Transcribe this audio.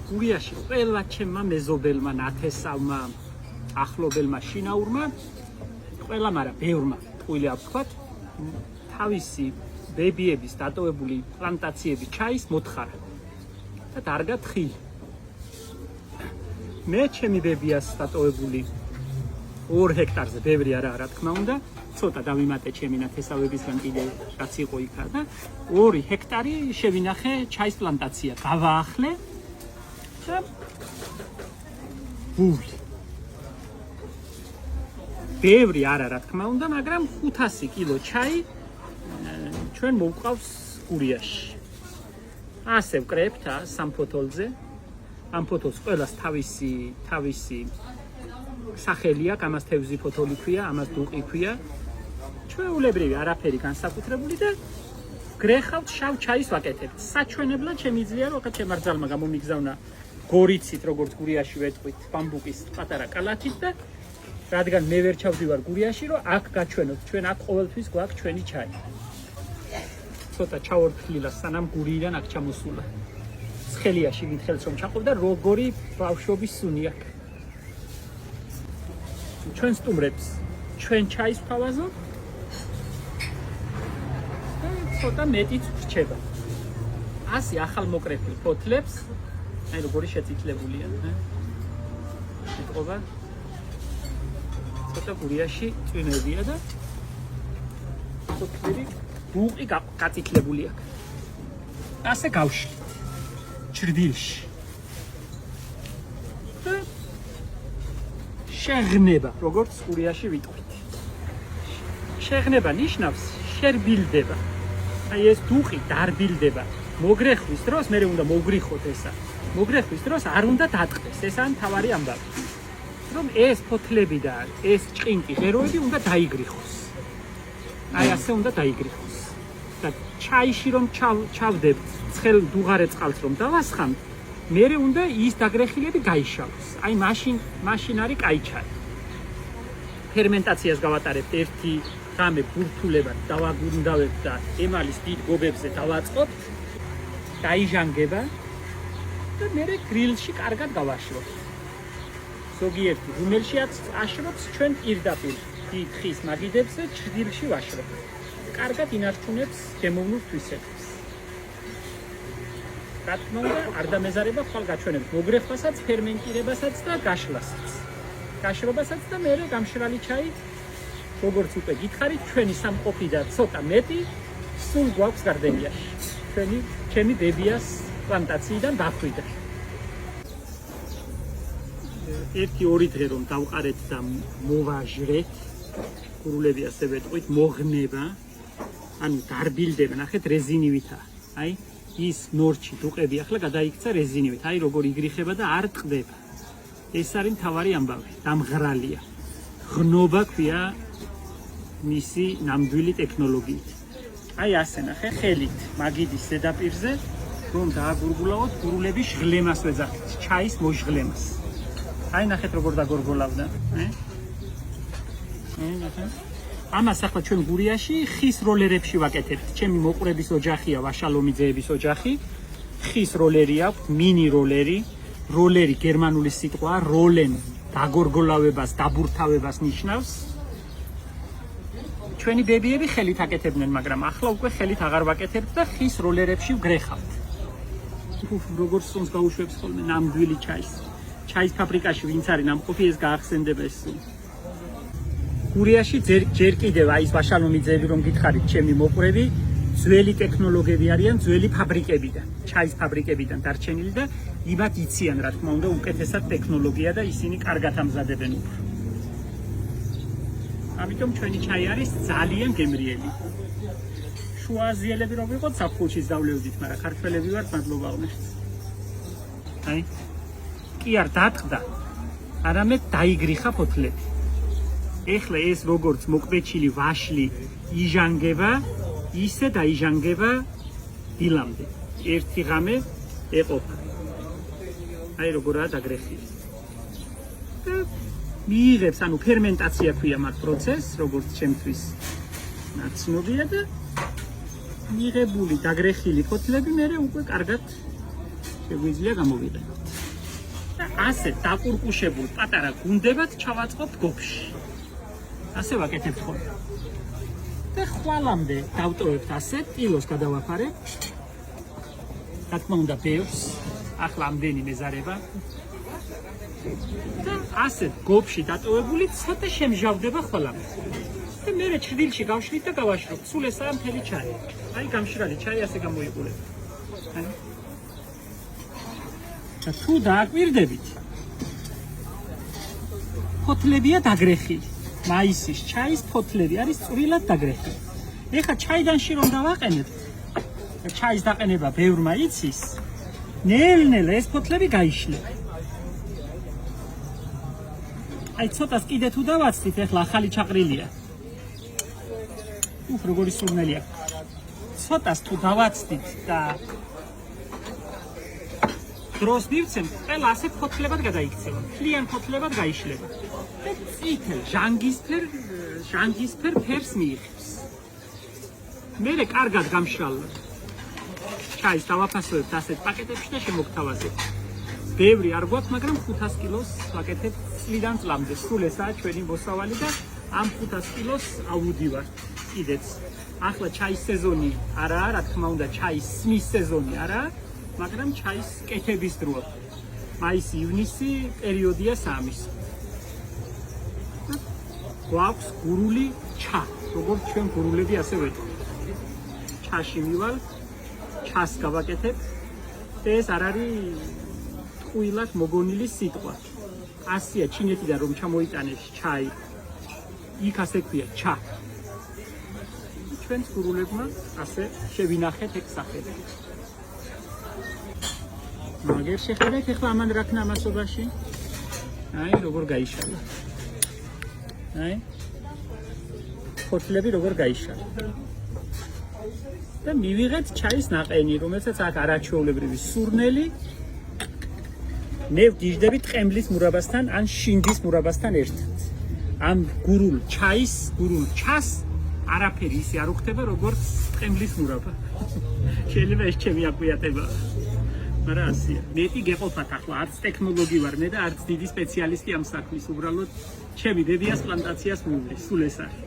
გურიაში ყველა ჩემმა მეზობელმა, ნათესავმა, ახლობელმა შინაურმა, ყველა მაგრამ ბევრმა ტყუილი აქვს თქვათ, თავისი ბებიების დატოვებული პლანტაციები ჩაის მოთხარა და დარგა თხილი. მე ჩემი ბებიას დატოვებული 2 ჰექტარზე ბევრი არა თქმა უნდა, ცოტა დავიმატე ჩემი ნათესავებისგან კიდე რაც იყო იქა და 2 ჰექტარი შევინახე ჩაის პლანტაცია, გავაახლე და ბული. ბევრი არა თქმა უნდა, მაგრამ 500 კილო ჩაი ჩვენ მოვყავს გურიაში. ასე ვკრებთ სამ ფოთოლზე. ამ ფოთოლს ყველას თავისი სახელი აქვს, ამას თევზი ფოთოლი ქვია, ამას დუყი ქვია. ჩვეულებრივი არაფერი განსაკუთრებული და გრეხავთ შავ ჩაის ვაკეთებთ. საჩვენებლად შემიძლია რომ ახლა ჩემარძალმა გამომიგზავნა გორიცით, როგორც გურიაში ვეთყვით, ბამბუკის პატარა კალათით და რადგან მე ვერ ჩავდივარ გურიაში, რომ აქ გაჩვენოთ, ჩვენ აქ ყოველთვის გვაქვს ჩვენი ჩაი. ცოტა ჩავორთქლილა სანამ გურიიდან აქ ჩამოსულა. ცხელიაში გითხელს რომ ჩაყოვდა როგორი ბავშვობის სუნი აქვს. ჩვენ სტუმრებს ჩვენ ჩაის ვთავაზობ და ცოტა მეტიც ვრჩება. ასე ახალ მოკრეფილ ფოთლებს, აი როგორი შეწითლებულია, ეტყობა. ცოტა გურიაში წვიმებია და ფოთლები დუყი გაწითლებული აქვს. ასე გავშლით ჭრდილში. და შეღნება, როგორც გურიაში ვიტყვით. შეღნება ნიშნავს შერბილდება. აი ეს დუყი დარბილდება. მოგრეხვის დროს მე უნდა მოგრიხოთ ესა. მოგრეხვის დროს არ უნდა დატყდეს. ესაა მთავარი ამბავი. რომ ეს ფოთლები და ეს ჭყინტი ღეროები უნდა დაიგრიხოს. აი ასე უნდა დაიგრიხოს. და ჩაიში რომ ჩავდებთ, ცხელ დუღარე წყალს რომ დავასხამთ, მერე უნდა ის დაგრეხილები გაიშალოს. აი მაშინ არის კაი ჩაი. ფერმენტაციას გავატარებთ ერთი ღამე ბურთულებად დავაგუნდავებთ და ემალის დიდ გობებზე დავაწყობთ, დაიჟანგება და მერე გრილში კარგად გავაშრობთ. ზოგიერთი ღუმელშიაც აშრობს, ჩვენ პირდაპირ დიდ ხის მაგიდებზე ჭრდილში ვაშრობთ. კარგად ინარჩუნებს გემოვნურ თვისებას. რა თქმა უნდა, არ დამეზარება ხვალ გაჩვენებთ მოგრეხვასაც, ფერმენტირებასაც და გაშლასაც. გაშრობასაც და მერე გამშრალი ჩაი, როგორც უკვე გითხარით, ჩვენი სამყოფი და ცოტა მეტი სულ გვაქვს გარდენიაში. ჩემი ბებიას პლანტაციიდან დახვიდა. 1-2 დღე რომ დავყარეთ და მოვაჟრეთ, გურულები ასე ვეტყვით, მოღნება, ანუ დარბილდება, ნახეთ რეზინივითაა. აი ის ნორჩი დუყები ახლა გადაიქცა რეზინივით. აი როგორ იგრიხება და არ ტყდება. ეს არის მთავარი ამბავი, დამღრალია. ღნობა ქვია მისი ნამდვილი ტექნოლოგიით. აი ასე ნახე ხელით მაგიდის ზედაპირზე რომ დააგურგულავოთ გურულების ჟღლემას ვეძახით, ჩაის მოჟღლემას. აი ნახეთ როგორ დაგორგოლავდა. ამას ახლა ჩვენ გურიაში ხის როლერებში ვაკეთებთ. ჩემი მოყვრების ოჯახია ვაშალომიძეების ოჯახი. ხის როლერი აქვს, მინი როლერი. როლერი გერმანული სიტყვაა, როლენ დაგორგოლავებას, დაბურთავებას ნიშნავს. ჩვენი ბებიები ხელით აკეთებდნენ, მაგრამ ახლა უკვე ხელით აღარ ვაკეთებთ და ხის როლერებში ვგრეხავთ. როგორ სუნს გაუშვებს ხოლმე ნამდვილი ჩაის. ჩაის ფაბრიკაში ვინც არის ნამყოფი, ეს გაახსენდება ეს სუნი. გურიაში ჯერ კიდევ აი ეს ვაშალომიძეები რომ გითხარით, ჩემი მოყვრები, ძველი ტექნოლოგიები არიან, ძველი ფაბრიკებიდან, ჩაის ფაბრიკებიდან დარჩენილი და იმათ იციან, რა თქმა უნდა, უკეთესად ტექნოლოგია და ისინი კარგად ამზადებენ უფრო. ამიტომ ჩვენი ჩაი არის ძალიან გემრიელი. შუა აზიელები რომ ვიყოთ, საფხულში ზავლევდით, მაგრამ ქართველები ვართ, მადლობა უნეშს. აი, კი არ დატყდა, არამედ დაიგრიხა ფოთლები. ეხლა ეს როგორც მოკბეჩილი ვაშლი იჟანგება, ისე დაიჟანგება დილამდე. ერთი ღამე ეყოფა. აი როგორაა დაგრეხილი. და მიიღებს, ანუ ფერმენტაცია ქვია მაგ პროცესს, როგორც ჩემთვის ნაცნობია და მიღებული დაგრეხილი ფოთლები მერე უკვე კარგად შეგვიძლია გამოვიყენოთ. და ასე დაკურკუშებულ პატარა გუნდებად ჩავაწყობ გოფში. ასე ვაკეთებთ ხოლმე. და ხვალამდე დავტოვებთ ასე, კილოს გადავაფარებ. რა თქმა უნდა, ბევრს, ახლა ამდენი მეზარება. და ასე გოფში დატოვებული ცოტა შემჟავდება ხოლმე. და მე ჭრდილში გავშლით და გავაშრობ. სულ ესაა მთელი ჩაი. აი გამშრალი ჩაი ასე გამოიყურებ. და თუ დააკვირდებით, ფოთლებია დაგრეხილი. მაისის ჩაის ფოთლები არის წვრილად დაგრეხილი. ეხა ჩაიდანში რომ დავაყენებთ, და ჩაის დაყენება ბევრმა იცის, ნელ-ნელა ეს ფოთლები გაიშლება. აი ცოტას კიდე თუ დავაცდით, ეხლა ახალი ჩაყრილია. უფ როგორი სურნელია. ცოტას თუ დავაცდით და დროს მივცემთ, ყველა ასე ფოთლებად გადაიქცევა. მთლიან ფოთლებად გაიშლება. და წითელ ჟანგისფერ ფერს მიიღებს. მერე კარგად გამშრალოთ. ჩაის დავაფასებთ ასეთ პაკეტებში და შემოგთავაზებთ. ბევრი არ გვაქვს, მაგრამ 500 კილოს ვაკეთებ წლიდან წლამდე. სულ ესაა ჩვენი მოსავალი და ამ 500 კილოს ავუდივართ კიდეც. ახლა ჩაის სეზონი არაა, რა თქმა უნდა, ჩაის სმის სეზონი არაა, მაგრამ ჩაის კეთების დროა. მაისი-ივნისი პერიოდია სამის. გვაქვს გურული ჩა, როგორც ჩვენ გურულები ასე ვეთქვით. ჩაში მივალ, ჩას გავაკეთებ და ეს არ არის ტყუილად მოგონილი სიტყვა. ასია ჩინეთიდან რომ ჩამოიტანეს ჩაი, იქ ასე ქვია ჩა. ჩვენს გურულებმა ასე შევინახეთ ეგ სახელი. მაგერ შეხედეთ ეხლა ამან რა ქნა მასობაში. აი როგორ გაიშალა. აი ფოთლები როგორ გაიშალა. და მივიღეთ ჩაის ნაყენი, რომელსაც აქ არაჩვეულებრივი სურნელი. მე ვგიჟდები ტყემლის მურაბასთან ან შინდის მურაბასთან ერთად. ამ გურულ ჩას არაფერი ისე არ უხდება, როგორც ტყემლის მურაბა. შეიძლება ეს ჩემი აკვიატება. მაგრამ ასია. მეტი გეყოფათ ახლა, არც ტექნოლოგი ვარ მე და არც დიდი სპეციალისტი ამ საქმის, უბრალოდ ჩემი დედიას პლანტაციას მივლის, სულ ეს არის.